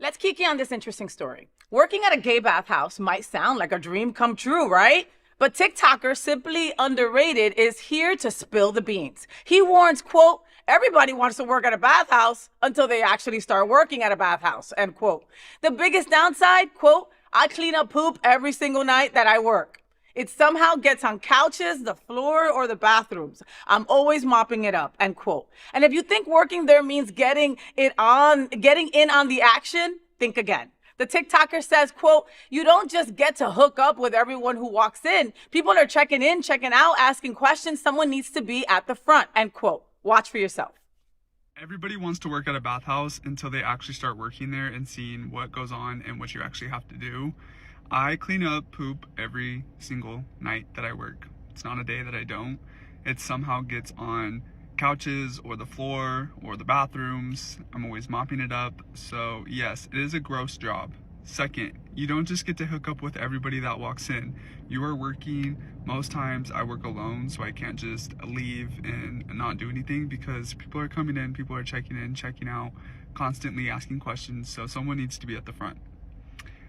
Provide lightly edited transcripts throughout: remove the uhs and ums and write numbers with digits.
Let's kiki on this interesting story. Working at a gay bathhouse might sound like a dream come true, right? But TikToker Simply Underrated is here to spill the beans. He warns, quote, everybody wants to work at a bathhouse until they actually start working at a bathhouse, end quote. The biggest downside, quote, I clean up poop every single night that I work. It somehow gets on couches, the floor, or the bathrooms. I'm always mopping it up, end quote. And if you think working there means getting in on the action, think again. The TikToker says, quote, you don't just get to hook up with everyone who walks in. People are checking in, checking out, asking questions. Someone needs to be at the front, end quote. Watch for yourself. Everybody wants to work at a bathhouse until they actually start working there and seeing what goes on and what you actually have to do. I clean up poop every single night that I work. It's not a day that I don't. It somehow gets on couches or the floor or the bathrooms. I'm always mopping it up. So yes, it is a gross job. Second, you don't just get to hook up with everybody that walks in. You are working, most times I work alone, so I can't just leave and not do anything because people are coming in, people are checking in, checking out, constantly asking questions, so someone needs to be at the front.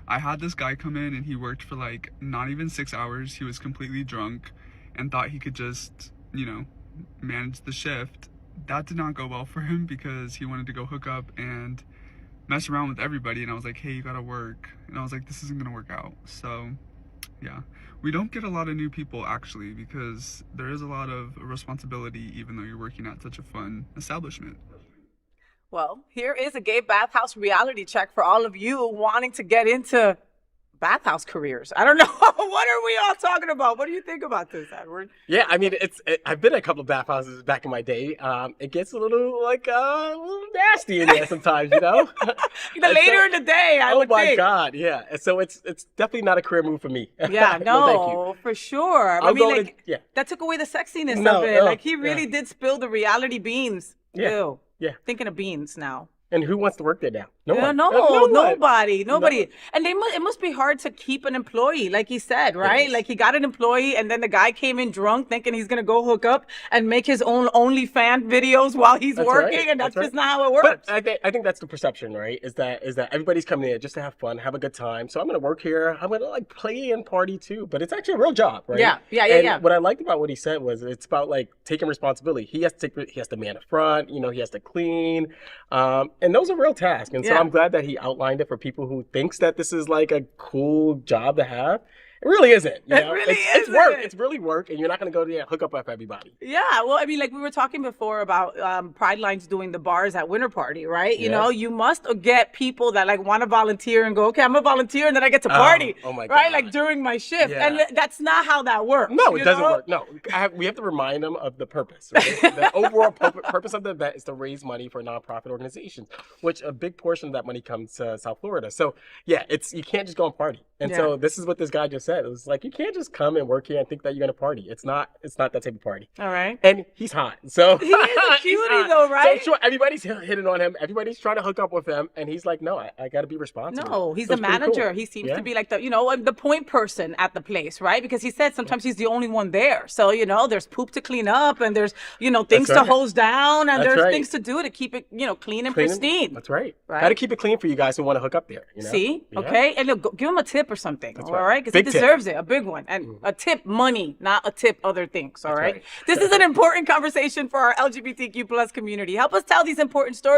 I had this guy come in and he worked for like not even 6 hours. He was completely drunk and thought he could just, manage the shift. That did not go well for him because he wanted to go hook up and mess around with everybody, and I was like, hey, you gotta work, and I was like, this isn't gonna work out. So yeah, we don't get a lot of new people actually because there is a lot of responsibility even though you're working at such a fun establishment. Well, here is a gay bathhouse reality check for all of you wanting to get into bathhouse careers. I don't know. What are we all talking about? What do you think about this, Edward? Yeah, I mean, I've been at a couple of bathhouses back in my day. It gets a little a little nasty in there sometimes, Later in the day, I would think. Oh my God, yeah. And so it's definitely not a career move for me. Yeah, No, thank you. for sure. That took away the sexiness of it. Like he really did spill the reality beans. Yeah. Ew. Yeah. Thinking of beans now. And who wants to work there now? Nobody. No. And it must be hard to keep an employee, like he said, right? Like he got an employee and then the guy came in drunk thinking he's going to go hook up and make his own OnlyFans videos while he's working. Right. And that's just not how it works. But I think that's the perception, right? Is that everybody's coming in just to have fun, have a good time. So I'm going to work here. I'm going to play and party too. But it's actually a real job, right? Yeah. What I liked about what he said was it's about taking responsibility. He has to man the front, he has to clean. And those are real tasks. And so I'm glad that he outlined it for people who thinks that this is like a cool job to have. It really isn't. It's work. It's really work, and you're not going to go there and hook up with everybody. Yeah, well, I mean, like we were talking before about Pride Lines doing the bars at Winter Party, right? You know, you must get people that want to volunteer and go, okay, I'm going to volunteer, and then I get to party, oh my God. right? Like during my shift. Yeah. And that's not how that works. No, it doesn't work. No, we have to remind them of the purpose. Right? The overall purpose of the event is to raise money for nonprofit organizations, which a big portion of that money comes to South Florida. So yeah, you can't just go and party. And so this is what this guy just said. It was like, you can't just come and work here and think that you're going to party. It's not that type of party. All right. And he's hot. So he is a cutie though, right? So sure, everybody's hitting on him. Everybody's trying to hook up with him. And he's like, no, I got to be responsible. No, he's the manager. Cool. He seems to be like the point person at the place, right? Because he said sometimes he's the only one there. So, there's poop to clean up and there's, things to hose down and there's things to do to keep it, clean and pristine. That's right. Got to keep it clean for you guys who want to hook up there. See? Yeah. Okay. And look, give him a tip or something. That's all right? Because he deserves it. A big one. And a tip money, not a tip other things. All right. This is an important conversation for our LGBTQ plus community. Help us tell these important stories.